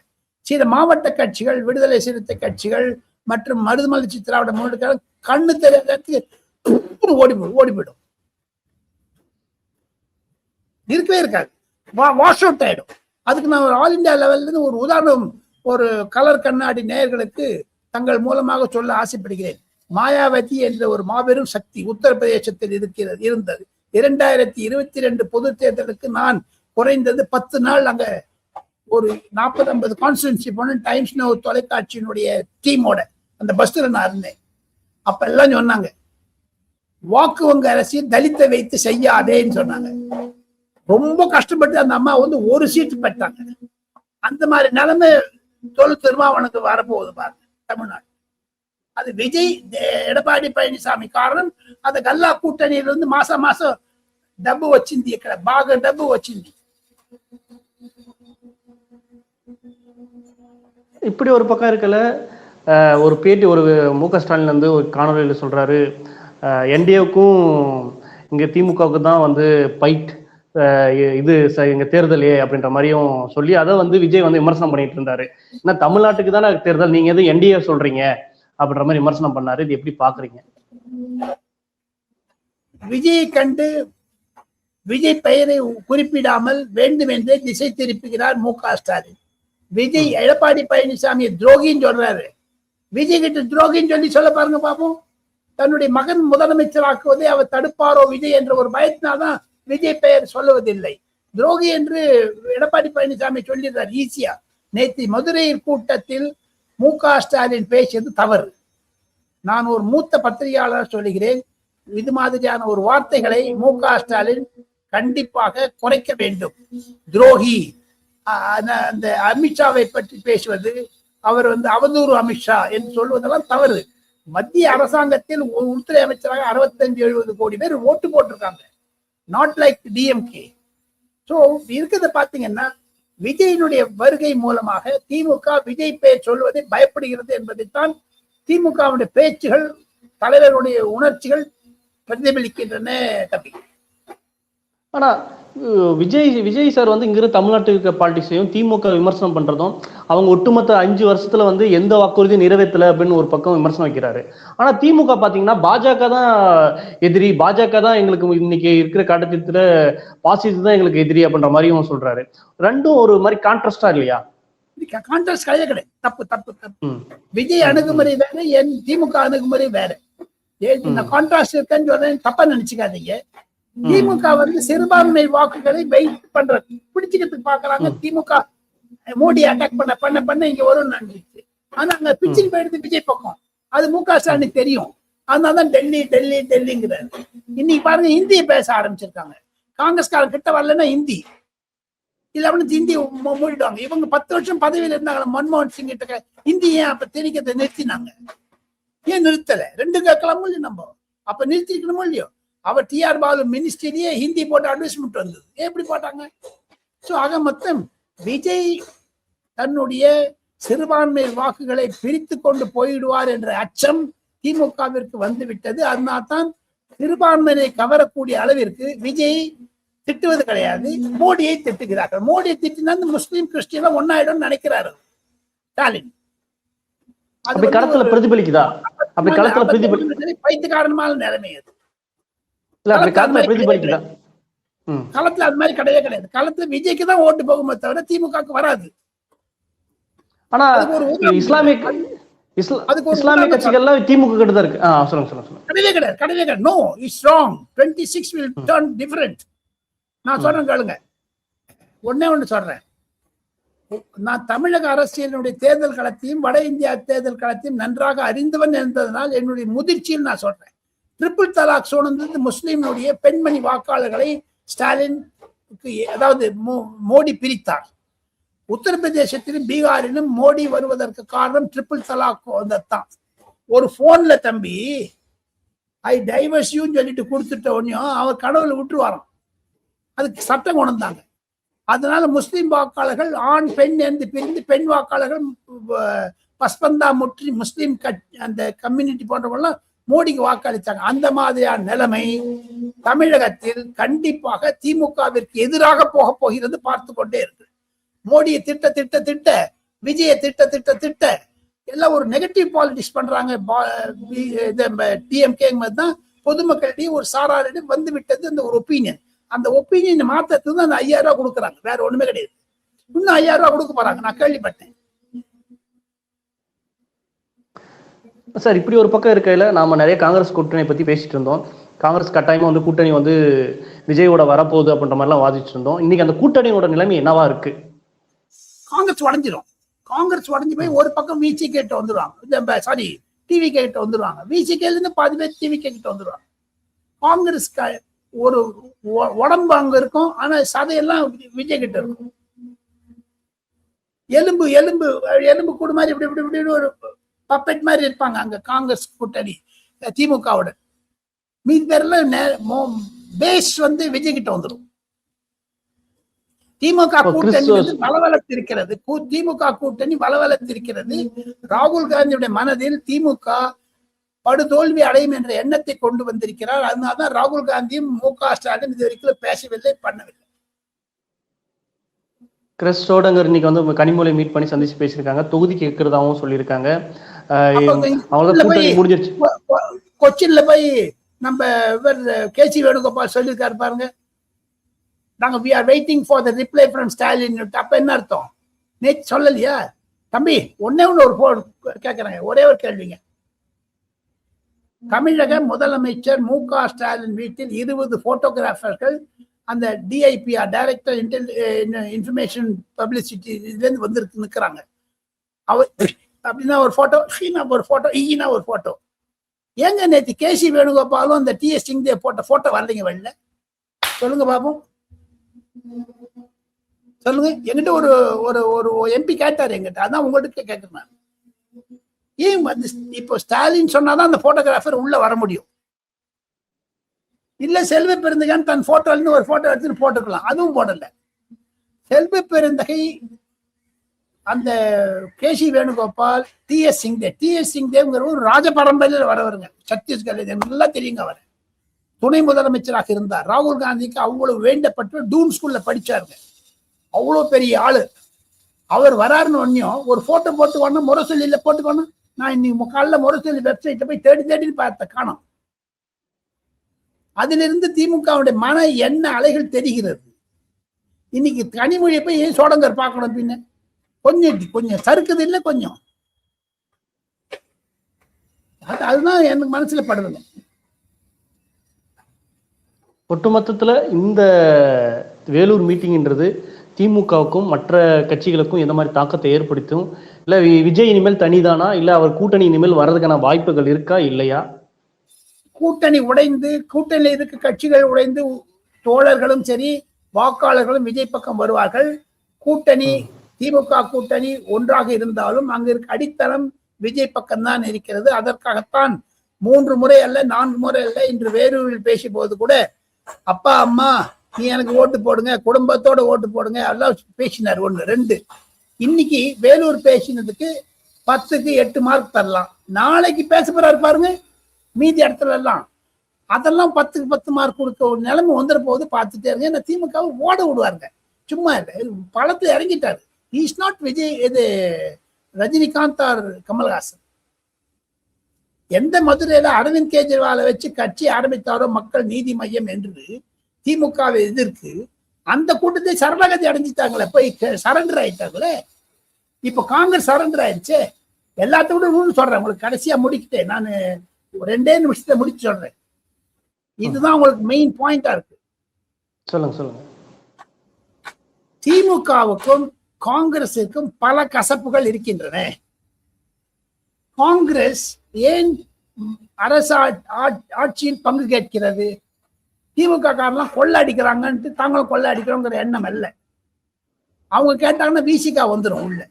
சில மாவட்ட கட்சிகள், விடுதலை சிறுத்தை கட்சிகள் மற்றும் மருதுமலர்ச்சி திராவிட முன்னேற்ற கண்ணு தெரியாததுக்கு ஓடி போயிடும், இருக்கவே இருக்காது, வாஷ் அவுட் ஆயிடும். அதுக்கு நான் ஒரு ஆல் இந்தியா லெவல்ல இருந்து ஒரு உதாரணம் ஒரு கலர் கண்ணாடி நேயர்களுக்கு தங்கள் மூலமாக சொல்ல ஆசைப்படுகிறேன். மாயாவதி என்ற ஒரு மாபெரும் சக்தி உத்தரப்பிரதேசத்தில் இருந்தது. 2022 பொது தேர்தலுக்கு நான் குறைந்தது 10 நாள் அங்க ஒரு 40-50 கான்ஸ்டிடுவன்சி போன டைம்ஸ் நவ் தொலைக்காட்சியினுடைய டீமோட அந்த பஸ்ல நான் இருந்தேன். அப்ப எல்லாம் சொன்னாங்க, வாக்கு வங்க அரசியல் தலித்தை வைத்து செய்யாதேன்னு சொன்னாங்க. ரொம்ப கஷ்டப்பட்டு அந்த அம்மா வந்து ஒரு சீட்டு பெற்றாங்க. அந்த மாதிரி நிலைமை திருமாவளவனுக்கு வரப்போகுது பாருங்க தமிழ்நாடு. அது விஜய் எடப்பாடி பழனிசாமி காரணம். அந்த கல்லா கூட்டணியில இருந்து மாசம் மாசம் டப்பு வச்சிருந்தி பாக டப்பு வச்சிருந்தி. இப்படி ஒரு பக்கம் இருக்கல, ஒரு பேட்டி ஒரு மு.க. ஸ்டாலின் வந்து ஒரு காணொலியில சொல்றாரு, என்டிஏவுக்கும் இங்க திமுகவுக்கு தான் வந்து பைட் இது எங்க தேர்தலே அப்படின்ற மாதிரியும் சொல்லி அதை வந்து விஜய் வந்து விமர்சனம் பண்ணிட்டு இருந்தாரு. ஏன்னா தமிழ்நாட்டுக்கு தானே தேர்தல், நீங்க எது என்டிஏ சொல்றீங்க அப்படின்ற மாதிரி விமர்சனம் பண்ணாரு. இது எப்படி பாக்குறீங்க? விஜய் கண்டு விஜய் பெயரை குறிப்பிடாமல் வேண்டுமென்றே திசை திருப்புகிறார் மு.க. ஸ்டாலின். விஜய் எடப்பாடி பழனிசாமி துரோகின்னு சொல்றாரு. விஜய் கிட்ட துரோகின்னு சொல்லி சொல்ல பாருங்க பாப்போம். தன்னுடைய மகன் முதலமைச்சராக்குவதை அவர் தடுப்பாரோ விஜய் என்ற ஒரு பயத்தினால்தான் விஜய் பெயர் சொல்லுவதில்லை. துரோகி என்று எடப்பாடி பழனிசாமி சொல்லிடுறார் ஈஸியா. நேற்று மதுரை கூட்டத்தில் மு.க. ஸ்டாலின் பேசியது தவறு. நான் ஒரு மூத்த பத்திரிகையாளர் சொல்லுகிறேன், இது மாதிரியான ஒரு வார்த்தைகளை மு.க. ஸ்டாலின் கண்டிப்பாக குறைக்க வேண்டும். துரோகி, அந்த அமித்ஷாவை பற்றி பேசுவது, அவர் வந்து அவதூறு அமித்ஷா என்று சொல்வதெல்லாம் தவறு. மத்திய அரசாங்கத்தில் உள்துறை அமைச்சராக 65-70 கோடி பேர் ஓட்டு போட்டிருக்காங்க. Not like DMK. ஸோ இருக்கிறத பாத்தீங்கன்னா விஜயினுடைய வருகை மூலமாக திமுக விஜய் பெயர் சொல்வதை பயப்படுகிறது என்பதைத்தான் திமுகவுடைய பேச்சுகள், தலைவருடைய உணர்ச்சிகள் பிரதிபலிக்கின்றன. தம்பி, ஆனா விஜய் சார் வந்து இங்கிருந்து தமிழ்நாட்டு பாலிடிக்ஸையும் திமுக விமர்சனம் பண்றதும், அவங்க ஒட்டுமொத்த 5 வருஷத்துல வந்து எந்த வாக்குறுதியும் நிறைவேற்றல அப்படின்னு ஒரு பக்கம் விமர்சனம் வைக்கிறாரு. ஆனா திமுக பாத்தீங்கன்னா பாஜக தான் எதிரி, பாஜக தான் எங்களுக்கு இன்னைக்கு இருக்கிற காலத்துல பாசிட்டிவ் தான் எங்களுக்கு எதிரி அப்படின்ற மாதிரியும் சொல்றாரு. ரெண்டும் ஒரு மாதிரி கான்ட்ராஸ்டா இல்லையா? கான்ட்ராஸ்ட் கிடையாது. தப்பு தப்பு தப்பு. விஜய் அணுகுமுறை வேற, என் திமுக அணுகுமுறை வேற. கான்ட்ராஸ்ட் இருக்குன்னு சொல்றேன், தப்பா நினைச்சுக்காதீங்க. திமுக வந்து சிறுபான்மை வாக்குகளை வெயிட் பண்றது, பிடிச்சுக்கிறதுக்கு பாக்குறாங்க. திமுக மோடி அட்டாக் பண்ண இங்க வரும் நினைச்சு, ஆனா அங்க பிச்சுக்கு போயிடுது விஜய் பக்கம். அது மு.க. ஸ்டாலின் தெரியும். அதனாலதான் டெல்லிங்கிறாரு. இன்னைக்கு பாருங்க, ஹிந்தியை பேச ஆரம்பிச்சிருக்காங்க. காங்கிரஸ்காரன் கிட்ட வரலன்னா ஹிந்தி இல்ல ஹிந்தி மூடிடுவாங்க. இவங்க 10 வருஷம் பதவியில் இருந்தாங்க. மன்மோகன் சிங் கிட்ட ஹிந்தி ஏன் அப்ப திணிக்கிறத நிறுத்தினாங்க? ஏன் நிறுத்தல? 2 கேட்கலாமோ இல்லையோ, நம்ம அப்ப நிறுத்திக்கணுமோ இல்லையோ. அவர் டிஆர் பாலு மினிஸ்ட்ரியிலேயே ஹிந்தி போட்டு அட்வர்டைஸ்மெண்ட் வந்தது. எப்படி போட்டாங்க? ஸோ ஆக மொத்தம் விஜய் தன்னுடைய சிறுபான்மை வாக்குகளை பிரித்து கொண்டு போயிடுவார் என்ற அச்சம் திமுகவிற்கு வந்து விட்டது. அதனால்தான் சிறுபான்மையை கவரக்கூடிய அளவிற்கு விஜய் திட்டுவது கிடையாது, மோடியை திட்டுகிறார்கள். மோடியை திட்டினா முஸ்லீம் கிறிஸ்டியன் ஒன்னாயிடும் நினைக்கிறாரு ஸ்டாலின். அது களத்துல பிரதிபலிக்குதா? அப்படி களத்துல பிரதிபலி பைத்தியக்காரமான நிலைமை அது. களத்துல அது மாதிரி கிடையவே கிடையாது. களத்துல விஜய்க்கு தான் ஓட்டு போகுமே தவிர திமுகவுக்கு வராது. ஆனா இஸ்லாமிய கட்சிகள்ல திமுக கிட்ட தான் இருக்கு. சொல்லுங்க. கிடையவே கிடையாது. No, it's wrong. 26 will turn different. நான் சொல்றேன் கேளுங்க. ஒண்ணு சொல்றேன். நான் தமிழக அரசியலுடைய தேர்தல் களத்தையும் வட இந்தியா தேர்தல் களத்தையும் நன்றாக அறிந்தவன் என்பதனால் என்னுடைய முதிர்ச்சியில் நான் சொல்றேன். ட்ரிபிள் தலாக் சொன்னது முஸ்லிம்களுடைய பெண்மணி வாக்காளர்களை ஸ்டாலின், அதாவது மோடி பிரித்தார். உத்தரப்பிரதேசத்திலும் பீகாரிலும் மோடி வருவதற்கு காரணம் ட்ரிபிள் தலாக் தான். ஒரு போன்ல தம்பி ஐ டைவர்ஸ் யூன்னு சொல்லிட்டு கொடுத்துட்ட உடனே அவர் கடவுளை விட்டுருவாராம். அதுக்கு சட்டம் கொண்டு வந்தாங்க. அதனால முஸ்லிம் வாக்காளர்கள் ஆண் பெண் என்று பிரிந்து பெண் வாக்காளர்கள் பஸ்பந்தா முற்றி முஸ்லிம் அந்த கம்யூனிட்டி போன்றவங்களாம் மோடிக்கு வாக்களித்தாங்க. அந்த மாதிரியான நிலைமை தமிழகத்தில் கண்டிப்பாக திமுகவிற்கு எதிராக போக போகிறது. பார்த்து கொண்டே இருக்கு. மோடியை திட்ட விஜய திட்ட திட்ட திட்ட எல்லாம் ஒரு நெகட்டிவ் பாலிடிக்ஸ் பண்றாங்க. டிஎம்கே தான் பொதுமக்களிடையே ஒரு சாராரிடம் வந்து விட்டது அந்த ஒரு ஒப்பீனியன். அந்த ஒப்பீனியன் மாத்தத்துக்கு தான் அந்த 5000 ரூபாய் கொடுக்குறாங்க, வேற ஒண்ணுமே கிடையாது. இன்னும் 5000 ரூபாய் கொடுக்க போறாங்க, நான் கேள்விப்பட்டேன். சார், இப்படி ஒரு பக்கம் இருக்கையில நாம நிறைய காங்கிரஸ் கூட்டணி பத்தி பேசிட்டு இருந்தோம். காங்கிரஸ் கட்டாயமா வந்து கூட்டணி வந்து விஜயோட வரப்போகுது அப்படின்ற மாதிரிலாம் வாதிச்சுட்டு இருந்தோம். இன்னைக்கு அந்த கூட்டணியோட நிலைமை என்னவா இருக்கு? காங்கிரஸ் உடஞ்சிடும். காங்கிரஸ் உடஞ்சு போய் ஒரு பக்கம் விசி கேட்டு வந்துருவாங்க, சாரி டிவி கேட்டு வந்துருவாங்க. விசிகேல இருந்து பாதி பேர் டிவி கிட்ட வந்துருவாங்க. காங்கிரஸ் ஒரு உடம்பு அங்க இருக்கும், ஆனா சதையெல்லாம் விஜய் கிட்ட இருக்கும். எலும்பு எலும்பு எலும்பு கூடு மாதிரி இப்படி இப்படி இப்படி ஒரு பப்பெட் மாதிரி இருப்பாங்க அங்க காங்கிரஸ் கூட்டணி திமுகவோட. மீதி பேர்லாம் பேஸ் வந்து விஜய் கிட்ட வந்துடும். திமுக கூட்டணி வந்து வளவளத்திருக்கிறது. திமுக கூட்டணி வளவளத்திருக்கிறது. ராகுல் காந்தியுடைய மனதில் திமுக படுதோல்வி அடையும் என்ற எண்ணத்தை கொண்டு வந்திருக்கிறார். அதனால்தான் ராகுல் காந்தியும் மு.க. ஸ்டாலின் இது வரைக்கும் பேசவில்லை, பண்ணவில்லை. கிறிஸ் சோடங்கர் இன்னைக்கு வந்து கனிமொழி மீட் பண்ணி சந்திச்சு பேசியிருக்காங்க. தொகுதி கேட்கறதாவும் சொல்லியிருக்காங்க. கொச்சின்ல போய் நம்ம கேசி வேணுகோபால் சொல்லியிருக்காரு பாருங்க, நாங்க we are waiting for the reply from Stalin. அப்ப என்ன அர்த்தம்? நேற்று சொல்லலையா தம்பி? ஒன்னே ஒன்று ஒரு கேட்கறாங்க, ஒரே ஒரு கேள்விங்க. தமிழக முதலமைச்சர் மு.க. ஸ்டாலின் வீட்டில் 20 போட்டோகிராஃபர்கள் அந்த டிஐபிஆர் டைரக்டர் இன்ஃபர்மேஷன் பப்ளிசிட்டி இதுல இருந்து வந்து நிற்கிறாங்க. அவர் அப்படின்னா ஒரு போட்டோ, ஷீனா ஒரு போட்டோ, ஈனா ஒரு போட்டோ. ஏங்க நேற்று கேசி வேணுகோபாலும் அந்த டிஎஸ் சிங்தே போட்ட போட்டோ வரலைங்க வெளில? சொல்லுங்க பாப்போம், சொல்லுங்க. என்கிட்ட ஒரு ஒரு ஒரு எம்பி கேட்டாரு என்கிட்ட, அதான் உங்கள்கிட்ட கேட்கிறேன். ஏன் இப்போ ஸ்டாலின் சொன்னாதான் அந்த போட்டோகிராஃபர் உள்ள வர முடியும். இல்ல செல்வ பெருந்தகன் தன் போட்டோல இருந்து ஒரு போட்டோ எடுத்துட்டு போட்டுக்கலாம், அதுவும் போடல. செல்வ பெருந்தகை, அந்த கேசி வேணுகோபால், டிஎஸ் சிங்தேவ்ங்கிற ஒரு ராஜ பரம்பரையில் வரவருங்க. சத்தீஸ்கர் நல்லா தெரியுங்க. அவர் துணை முதலமைச்சராக இருந்தார். ராகுல் காந்திக்கு அவ்வளவு வேண்டப்பட்டு டூன் ஸ்கூல்ல படிச்சாருங்க. அவ்வளவு பெரிய ஆளு. அவர் வராருன்னு ஒன்னும் ஒரு போட்டோ போட்டுக்கணும், முரசொலியில போட்டுக்கணும். நான் இன்னைக்கு காலைல முரசொலி வெப்சைட்ல போய் தேடி பார்த்த காணோம். அதிலிருந்து திமுகவுடைய மன எண்ண அலைகள் தெரிகிறது. இன்னைக்கு கனிமொழியை போய் ஏன் சோடங்கர் பார்க்கணும்? பின்ன கொஞ்சம் சறுக்குது இல்லை கொஞ்சம். அதுதான் எனக்கு மனசுல படுதுங்க. ஒட்டுமொத்தத்துல இந்த வேலூர் மீட்டிங்ன்றது திமுகவுக்கும் மற்ற கட்சிகளுக்கும் எந்த மாதிரி தாக்கத்தை ஏற்படுத்தும்? இல்ல விஜய் இனிமேல் தனிதானா, இல்ல அவர் கூட்டணி இனிமேல் வர்றதுக்கான வாய்ப்புகள் இருக்கா இல்லையா? கூட்டணி உடைந்து, கூட்டணியில் இருக்க கட்சிகள் உடைந்து, தோழர்களும் சரி வாக்காளர்களும் விஜய் பக்கம் வருவார்கள். கூட்டணி திமுக கூட்டணி ஒன்றாக இருந்தாலும் அங்க இருக்க அடித்தளம் விஜய் பக்கம் தான் இருக்கிறது. அதற்காகத்தான் 3 முறை அல்ல 4 முறை அல்ல இன்று வேலூரில் பேசிய போது கூட அப்பா அம்மா நீ எனக்கு ஓட்டு போடுங்க, குடும்பத்தோட ஓட்டு போடுங்க எல்லாம் பேசினார். 1 2 இன்னைக்கு வேலூர் பேசினதுக்கு 10க்கு 8 மார்க் தரலாம். நாளைக்கு பேச போறாரு பாருங்க மீதி இடத்துல எல்லாம், அதெல்லாம் 10க்கு 10 மார்க் கொடுக்க ஒரு நிலைமை வந்துட போது பார்த்துட்டே இருங்க. ஏன்னா திமுக ஓட விடுவாருங்க, சும்மா பழத்துல இறங்கிட்டாரு. இஸ் நாட் விஜய், இது ரஜினிகாந்த் ஆர் கமல்ஹாசன். எந்த மதுரையில அரவிந்த் கெஜ்ரிவாலை வச்சு கட்சி ஆரம்பித்தாரோ மக்கள் நீதி மையம் என்று திமுகவை எதிர்க்கு, அந்த கூட்டத்தை சரணாகதி அடைஞ்சிட்டாங்களே, போய் சரண்டர் ஆயிட்டாங்களே. இப்ப காங்கிரஸ் சரண்டர் ஆயிடுச்சு. எல்லாத்தோட சொல்றேன் உங்களுக்கு, கடைசியா முடிக்கிட்டேன் நான் 2 நிமிஷத்தை முடிச்சு சொல்றேன். இதுதான் உங்களுக்கு மெயின் பாயிண்டா இருக்கு. சொல்லுங்க. திமுகவுக்கும் காங்கிரசுக்கும் பல கசப்புகள் இருக்கின்றன. காங்கிரஸ் ஏன் அரசு ஆட்சியில் பங்கு கேட்கிறது? திமுக காரெல்லாம் கொள்ள அடிக்கிறாங்கன்ட்டு தாங்களும் கொள்ள அடிக்கிறோங்கிற எண்ணம் அல்ல. அவங்க கேட்டாங்கன்னா விசிகா வந்துடும் உள்ள.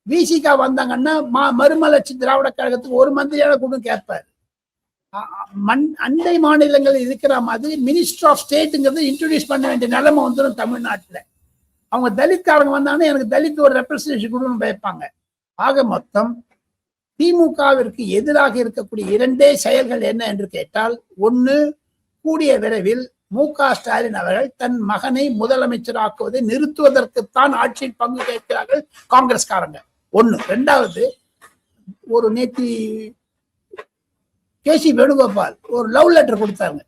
விசிகா வந்தாங்கன்னா மறுமலர்ச்சி திராவிட கழகத்துக்கு ஒரு மந்திரியான கூட கேட்பாரு. அண்டை மாநிலங்கள் இருக்கிற மாதிரி மினிஸ்டர் ஆஃப் ஸ்டேட்டுங்கிறது இன்ட்ரோடியூஸ் பண்ண வேண்டிய நிலைமை வந்துடும் தமிழ்நாட்டில். அவங்க தலித்காரங்க வந்தாங்கன்னா எனக்கு தலித் ஒரு ரெப்ரஸன்டேஷன் கொடுன்னு வைப்பாங்க. ஆக மொத்தம் திமுகவிற்கு எதிராக இருக்கக்கூடிய 2 செயல்கள் என்ன என்று கேட்டால், 1 கூடிய விரைவில் ஸ்டாலின் அவர்கள் தன் மகனை முதலமைச்சராக்குவதை நிறுத்துவதற்குத்தான் ஆட்சியில் பங்கு கேட்கிறார்கள் காங்கிரஸ்காரங்க. ஒண்ணு. ரெண்டாவது, ஒரு நேத்தி கேசி வேணுகோபால் ஒரு லவ் லெட்டர் கொடுத்தாங்க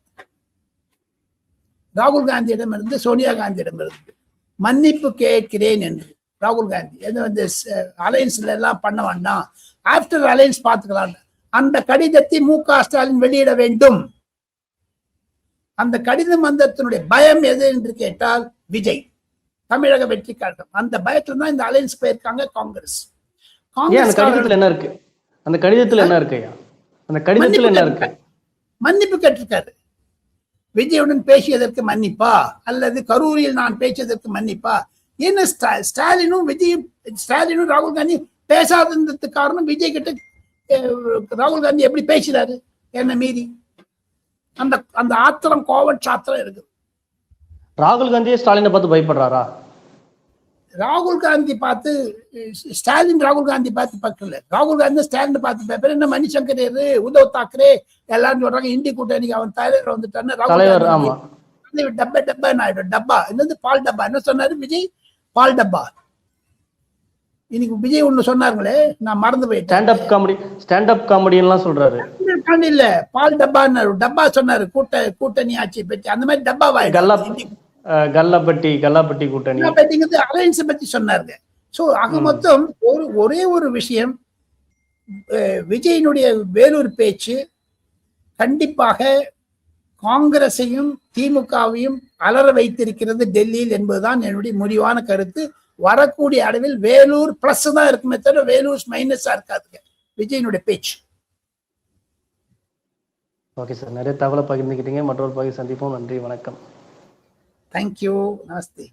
ராகுல் காந்தியிடமிருந்து, சோனியா காந்தியிடமிருந்து. மன்னிப்பு கேட்கிறேன் என்று ராகுல் காந்தி வந்து அலையன்ஸ்ல எல்லாம் பண்ண வேண்டாம், ஆப்டர் அலையன்ஸ் பார்த்துக்கலாம். அந்த கடிதத்தை ஸ்டாலின் வெளியிட வேண்டும். அந்த கடிதம் வந்ததனுடைய பயம் எது என்று கேட்டால் விஜய், தமிழக வெற்றி கழகம். அந்த பயத்துல தான் இந்த அலையன்ஸ் போயிருக்காங்க காங்கிரஸ். என்ன இருக்கு அந்த கடிதத்துல? என்ன இருக்கு? அந்த கடிதத்துல என்ன இருக்கு? மன்னிப்பு கேட்டிருக்காரு. விஜயுடன் பேசியதற்கு மன்னிப்பா, அல்லது கரூரில் நான் பேசியதற்கு மன்னிப்பா? என்ன ஸ்டாலினும் ராகுல் காந்தி பேசாததுக்கு காரணம் விஜய் கிட்ட ராகுல் காந்தி எப்படி பேசுறாரு என்ன மீறி? அந்த அந்த ஆத்திரம், கோவம், சாத்திரம் இருக்கு. ராகுல் காந்தியே ஸ்டாலினை பார்த்து பயப்படுறாரா? ராகுல் காந்தி பார்த்து ஸ்டாலின் ராகுல் காந்தி பார்த்து பக்கல. ராகுல் காந்தி ஸ்டாலின் பார்த்து பேப்பர். என்ன மணிசங்கர், உத்தவ் தாக்கரே எல்லாரும் சொல்றாங்க இந்தி கூட்டணிக்கு அவன் தலைவர் வந்துட்டான்னு. டப்பா டப்பா ஆயிடும். டப்பா என்னது? பால் டப்பா. என்ன சொன்னாரு விஜய்? பால் டப்பா. இன்னைக்கு விஜய் ஒண்ணு சொன்னார்களே, நான் மறந்து போயிட்டேன். ஸ்டாண்ட் அப் காமெடி எல்லாம் சொல்றாரு. இல்ல, பால் டப்பா டப்பா சொன்னாரு. கூட்டணி ஆட்சி பற்றி அந்த மாதிரி டப்பாவாயிடும். கல்லாப்பட்டி கூட்டணி அலையன்ஸ் பத்தி சொன்னாருங்க. சோ ஆக மொத்தம் ஒரே ஒரு விஷயம், விஜயனுடைய வேலூர் பேச்சு கண்டிப்பாக காங்கிரஸையும் திமுகவையும் அலற வைத்திருக்கிறது டெல்லியில் என்பதுதான் என்னுடைய முடிவான கருத்து. வரக்கூடிய அளவில் வேலூர் பிளஸ் தான் இருக்குமே தவிர வேலூர் மைனஸா இருக்காதுங்க விஜயனுடைய பேச்சு. ஓகே சார், நிறைய தகவலை பகிர்ந்துக்கிட்டீங்க. மற்றொரு பகிர் சந்திப்போம். நன்றி, வணக்கம். Thank you. Namaste.